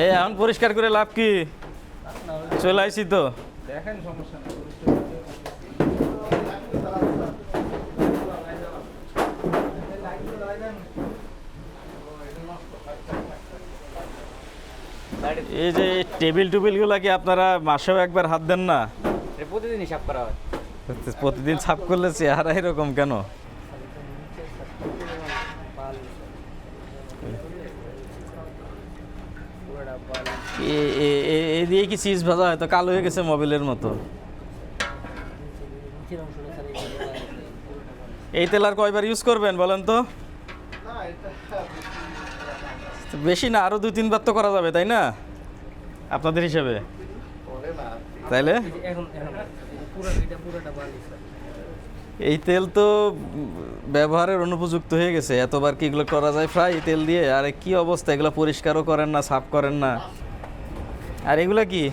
এই এখন পরিষ্কার করে লাভ কি? চলে আইছি তো। দেখেন সমস্যা নেই। এই যে টেবিল টুবিলগুলো কি আপনারা মাসেও একবার হাত দেন না? প্রতিদিনই সাফ করা হয়। প্রতিদিন সাফ করলে চেহারা এরকম কেন? এই দিয়ে কি চিজ ভাজা হয়তো কালো হয়ে গেছে মোবাইলের মতো। এই তেল আর কয়বার ইউজ করবেন বলেন তো? বেশি না, আরো 2-3 বার তো করা যাবে, তাই না আপনাদের হিসেবে? তাইলে এই তেল তো ব্যবহারের অনুপযুক্ত হয়ে গেছে। এতবার কি এগুলো করা যায় ফ্রাই তেল দিয়ে? আরে কি অবস্থা, এগুলো পরিষ্কারও করেন না, সাফ করেন না। আর এগুলা কি?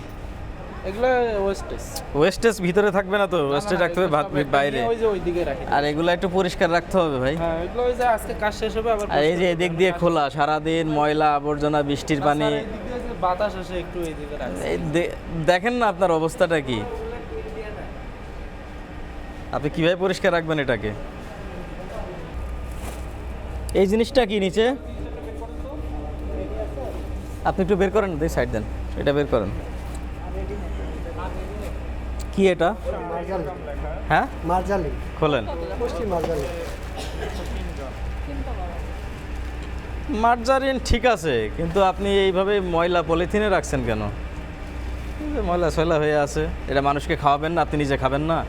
এগুলো ওয়েস্টেজ। ওয়েস্টেজ ভিতরে থাকবে না তো, ওয়েস্টেজ রাখতে হবে ভাত বাইরে। ওই যে ওইদিকে রাখি। আর এগুলো একটু পরিষ্কার রাখতে হবে ভাই। হ্যাঁ, এগুলো ওই যে আজকে কাজ শেষ হবে আবার। আর এই যে এদিক দিয়ে খোলা, সারাদিন ময়লা আবর্জনা, বৃষ্টির পানি, বাতাস আসে একটু এইদিকে রাখি। এই দেখেন না আপনার অবস্থাটা কি। আপনি কিভাবে পরিষ্কার রাখবেন এটাকে? এই জিনিসটা কি নিচে? আপনি একটু বের করেন, দুই সাইড দেন, এটা বের করেন। কি এটা? হ্যাঁ, মার্জালি। খোলেন। পশ্চিম মার্জালি। মার্জারিন ঠিক আছে, কিন্তু আপনি এইভাবে ময়লা পলিথিনে রাখছেন কেন? এই যে ময়লা সয়লা হয়ে আছে, এটা মানুষকে খাওয়াবেন না? আপনি নিজে খাবেন না?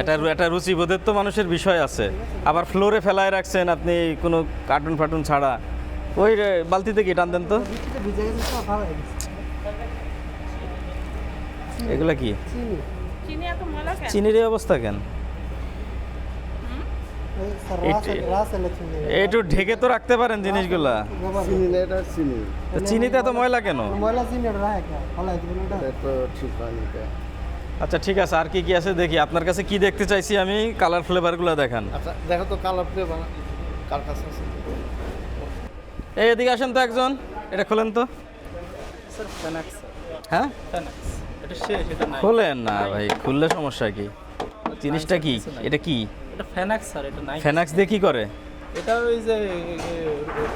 এটা রুচিবোধের তো মানুষের বিষয় আছে। আবার ফ্লোরে ফেলায় রাখছেন আপনি কোনো কার্টুন ফাটুন ছাড়া। ওই বালতিতে কি টান দেন তো। এগুলা কি? চিনির এই অবস্থা কেন? একটু ঢেকে তো রাখতে পারেন জিনিসগুলা। তো চিনিতে এত ময়লা কেন? আচ্ছা ঠিক আছে, আর কি কি আছে দেখি। আপনার কাছে কি দেখতে চাইছি আমি, কালার ফ্লেভারগুলো দেখান। আচ্ছা দেখো তো কালার ফ্লেভার কার কাছে আছে। এই এদিকে আসেন তো একজন, এটা খোলেন তো। স্যার ফেনাক্স। হ্যাঁ, ফেনাক্স এটা শেষ, এটা নাই। খোলেন না ভাই, খুললে সমস্যা কি? জিনিসটা কি? এটা কি? এটা ফেনাক্স স্যার, এটা নাই। ফেনাক্স দিয়ে কি করে? এটা ওই যে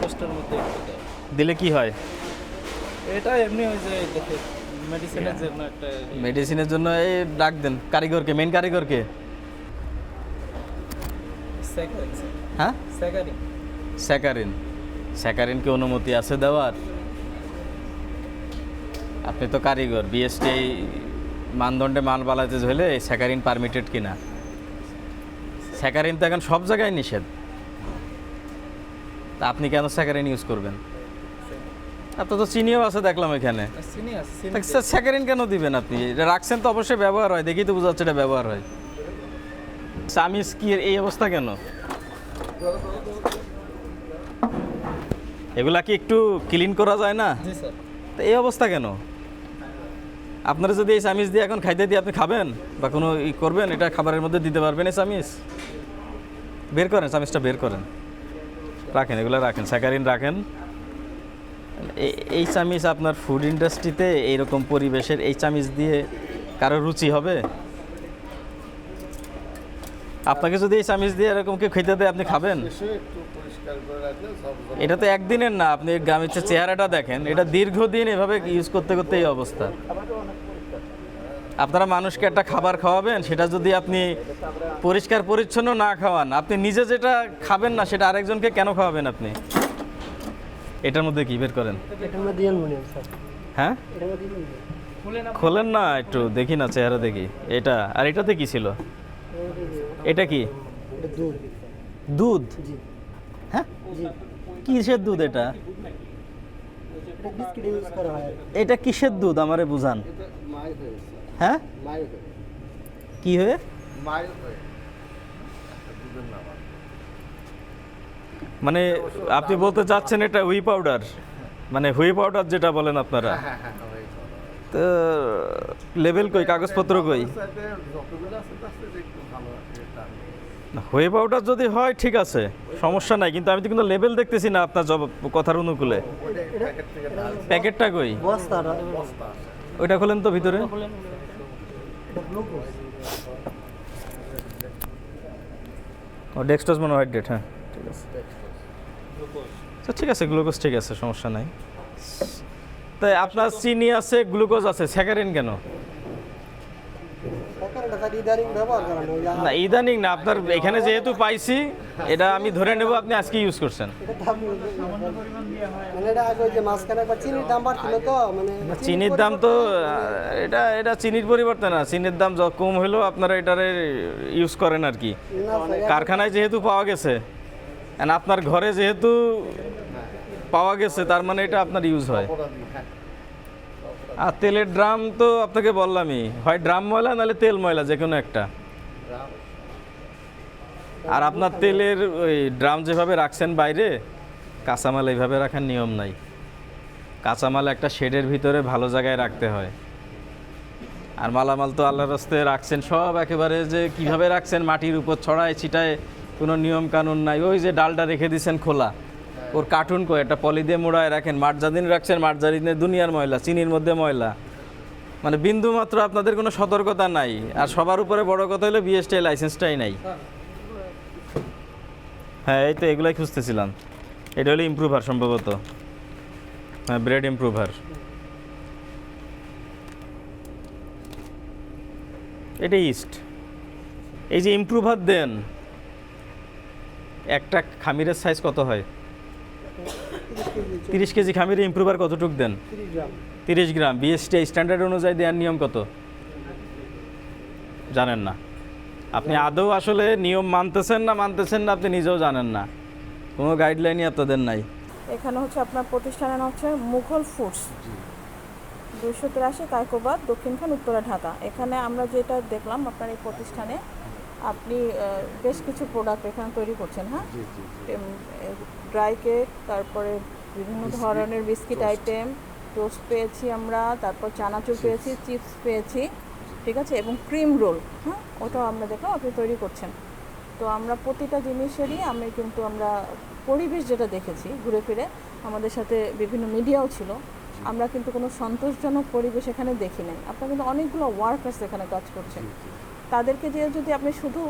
পোস্টার মধ্যে দেয়। দিলে কি হয়? এটা এমনি ওই যে দেখে মেডিসিনের জন্য একটা। মেডিসিনের জন্য এই ডাক দেন কারিগরকে, মেন কারিগরকে। স্যাকারিন। হ্যাঁ, স্যাকারিন। স্যাকারিন। স্যাকারিনকে অনুমতি আছে দেওয়ার? আপনি তো কারিগর, বিএসটি মানদণ্ডে মাল বানাতে হলে স্যাকারিন পারমিটেড কিনা? স্যাকারিন তো এখন সব জায়গায় নিষেধ, তা আপনি কেন স্যাকারিন ইউজ করবেন? আপনার তো চিনিও আছে দেখলাম এখানে। চিনি আছে। স্যাকারিন কেন দিবেন আপনি? এটা রাখছেন তো অবশ্যই ব্যবহার হয়, দেখি তো বোঝা যাচ্ছে এটা ব্যবহার হয়। চামিচ কি এই অবস্থা কেন? এগুলা কি একটু ক্লিন করা যায় না? জি স্যার। তো এই অবস্থা কেন? আপনারা যদি এই চামিচ দিয়ে এখন খাইতে দিয়ে আপনি খাবেন বা কোনো করবেন, এটা খাবারের মধ্যে দিতে পারবেন এই চামিচ? বের করেন, চামিচটা বের করেন, রাখেন, এগুলো রাখেন, স্যাকারিন রাখেন। এই চামিচ আপনার ফুড ইন্ডাস্ট্রিতে এইরকম পরিবেশের এই চামিচ দিয়ে কারো রুচি হবে? আপনাকে যদি এই চামিচ দিয়ে এরকম কেউ খেতে দেয় আপনি খাবেন? এটা তো একদিনের না, আপনি গামিচের চেহারাটা দেখেন, এটা দীর্ঘদিন এভাবে ইউজ করতে করতে এই অবস্থা। আপনারা মানুষকে একটা খাবার খাওয়াবেন, সেটা যদি আপনি পরিষ্কার পরিচ্ছন্ন না খাওয়ান, আপনি নিজে যেটা খাবেন না সেটা আরেকজনকে কেন খাওয়াবেন আপনি? এটার মধ্যে কি বের করেন? হ্যাঁ, খোলেন না, একটু দেখি না, চেহারা দেখি। এটা আর এটাতে কি ছিল? এটা কি? দুধ? হ্যাঁ, কিসের দুধ এটা? এটা কিসের দুধ আমারে বুঝান। হ্যাঁ, কি হয়ে? মানে আপনি বলতে চাচ্ছেন এটা হুই পাউডার, মানে হুই পাউডার যেটা বলেন আপনারা। তো লেবেল কই, কাগজপত্র কই? হোয়ে পাউডার যদি হয় ঠিক আছে, সমস্যা নাই, কিন্তু আমি তো কিন্তু লেবেল দেখতেছি না আপনার কথার অনুকূলে। প্যাকেটটা কই? বস্তাটা ওইটা খোলেন তো ভিতরে। ও ডেক্সট্রোজ মনোহাইড্রেট, হ্যাঁ ঠিক আছে। আচ্ছা ঠিক আছে, গ্লুকোজ ঠিক আছে, সমস্যা নাই। তাই আপনার চিনি আছে, গ্লুকোজ আছে, স্যাকারিন কেন? না ইদানিং না, আপনার এখানে যেহেতু পাইছি, এটা আমি ধরে নেব আপনি আজকে ইউজ করছেন। চিনির দাম তো এটা চিনির পরিবর্তে না, চিনির দাম কম হলেও আপনারা এটারে ইউজ করেন আর কি। কারখানায় যেহেতু পাওয়া গেছে, আপনার ঘরে যেহেতু পাওয়া গেছে, তার মানে এটা আপনার ইউজ হয়। আর তেলের ড্রাম তো আপনাকে বললামই, হয় ড্রাম ময়লা নাহলে তেল ময়লা, যে কোনো একটা। আর আপনার তেলের ওই ড্রাম যেভাবে রাখছেন বাইরে, কাঁচামাল এইভাবে রাখার নিয়ম নাই। কাঁচামাল একটা শেডের ভিতরে ভালো জায়গায় রাখতে হয়। আর মালামাল তো আল্লাহর রাস্তায় রাখছেন সব একেবারে, যে কিভাবে রাখছেন মাটির উপর ছড়ায় ছিটায়, কোনো নিয়ম কানুন নাই। ওই যে ডালটা রেখে দিয়েছেন খোলা, ওর কার্টুন করে একটা পলি দিয়ে মোড়ায় রাখেন, মার্জারিন রাখছেন, মার্জারিনের দুনিয়ার ময়লা, চিনির মধ্যে ময়লা, মানে বিন্দু মাত্র আপনাদের কোনো সতর্কতা নাই। আর সবার উপরে বড় কথা হলো বিএসটিআই লাইসেন্সটাই নাই। হ্যাঁ এই তো এগুলাই খুঁজতেছিলাম, এটা হলো ইমপ্রুভার সম্ভবত, হ্যাঁ ব্রেড ইমপ্রুভার। এটা ইস্ট। এই যে ইমপ্রুভার দেন, একটা খামিরের সাইজ কত হয়? 30 কেজি খামিরে ইমপ্রুভার কতটুক দেন? 30 গ্রাম। বিএসটিআই স্ট্যান্ডার্ড অনুযায়ী দেওয়ার নিয়ম কত জানেন না আপনি? আদৌ আসলে নিয়ম মানতেছেন না আপনি নিজেও জানেন না, কোনো গাইডলাইনই আপনাদের নাই। এখানে হচ্ছে আপনার প্রতিষ্ঠানের নাম হচ্ছে মুঘল ফুডস, 283 কায়কোবাদ, দক্ষিণখান, উত্তরা, ঢাকা। এখানে আমরা যেটা দেখলাম আপনার এই প্রতিষ্ঠানে আপনি বেশ কিছু প্রোডাক্ট এখানে তৈরি করছেন। হ্যাঁ, ড্রাই কেক, তারপরে বিভিন্ন ধরনের বিস্কিট আইটেম, টোস্ট পেয়েছি আমরা, তারপর চানাচুর পেয়েছি, চিপস পেয়েছি, ঠিক আছে, এবং ক্রিম রোল, হ্যাঁ ওটাও আমরা দেখলাম আপনি তৈরি করছেন। তো আমরা প্রতিটা জিনিসেরই আমরা পরিবেশ যেটা দেখেছি ঘুরে ফিরে, আমাদের সাথে বিভিন্ন মিডিয়াও ছিল, আমরা কিন্তু কোনো সন্তোষজনক পরিবেশ এখানে দেখি নাই। আপনার কিন্তু অনেকগুলো ওয়ার্কার্স এখানে কাজ করছেন, তাদেরকে যে যদি আপনি শুধু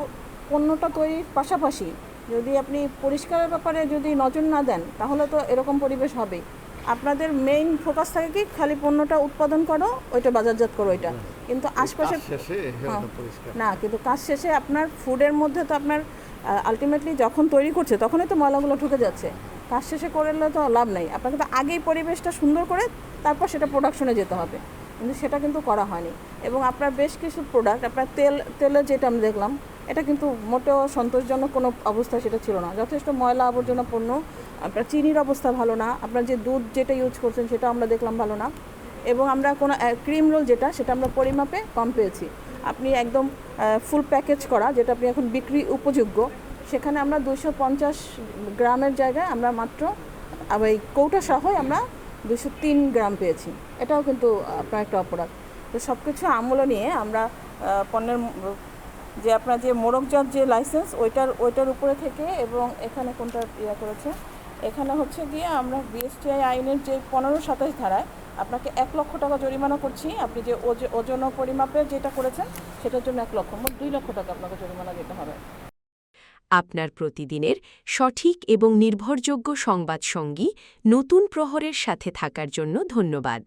পণ্যটা তৈরির পাশাপাশি যদি আপনি পরিষ্কারের ব্যাপারে যদি নজর না দেন, তাহলে তো এরকম পরিবেশ হবেই। আপনাদের মেইন ফোকাস থাকে কি খালি পণ্যটা উৎপাদন করো, ওইটা বাজারজাত করো, ওইটা কিন্তু আশপাশে না, কিন্তু কাজ শেষে আপনার ফুডের মধ্যে তো আপনার আলটিমেটলি যখন তৈরি করছে তখনই তো ময়লাগুলো ঢুকে যাচ্ছে। কাজ শেষে করলে তো লাভ নাই, আপনাকে তো আগেই পরিবেশটা সুন্দর করে তারপর সেটা প্রোডাকশনে যেতে হবে, কিন্তু সেটা কিন্তু করা হয়নি। এবং আপনার বেশ কিছু প্রোডাক্ট, আপনার তেলের যেটা আমি দেখলাম, এটা কিন্তু মোটেও সন্তোষজনক কোনো অবস্থা সেটা ছিল না, যথেষ্ট ময়লা আবর্জনা পণ্য। আপনার চিনির অবস্থা ভালো না, আপনার যে দুধ যেটা ইউজ করছেন সেটা আমরা দেখলাম ভালো না, এবং আমরা কোনো ক্রিম রোল যেটা সেটা আমরা পরিমাপে কম পেয়েছি। আপনি একদম ফুল প্যাকেজ করা যেটা আপনি এখন বিক্রি উপযোগ্য, সেখানে আমরা 250 গ্রামের জায়গায় আমরা মাত্র এই কৌটা সহ আমরা 203 গ্রাম পেয়েছি। এটাও কিন্তু আপনার একটা অপরাধ। তো সব কিছু আমূল্য নিয়ে আমরা পণ্যের যে আপনার যে মোড়কজাত যে লাইসেন্স ওইটার উপরে থেকে, এবং এখানে কোনটা করেছে, এখানে হচ্ছে গিয়ে আমরা বিএসটিআই আইনের যে 15-27 ধারায় আপনাকে 1 লক্ষ টাকা জরিমানা করছি। আপনি যে ওজন ও পরিমাপে যেটা করেছেন সেটার জন্য 1 লক্ষ, মোট 2 লক্ষ টাকা আপনাকে জরিমানা দিতে হবে। আপনার প্রতিদিনের সঠিক এবং নির্ভরযোগ্য সংবাদ সঙ্গী নতুন প্রহরের সাথে থাকার জন্য ধন্যবাদ।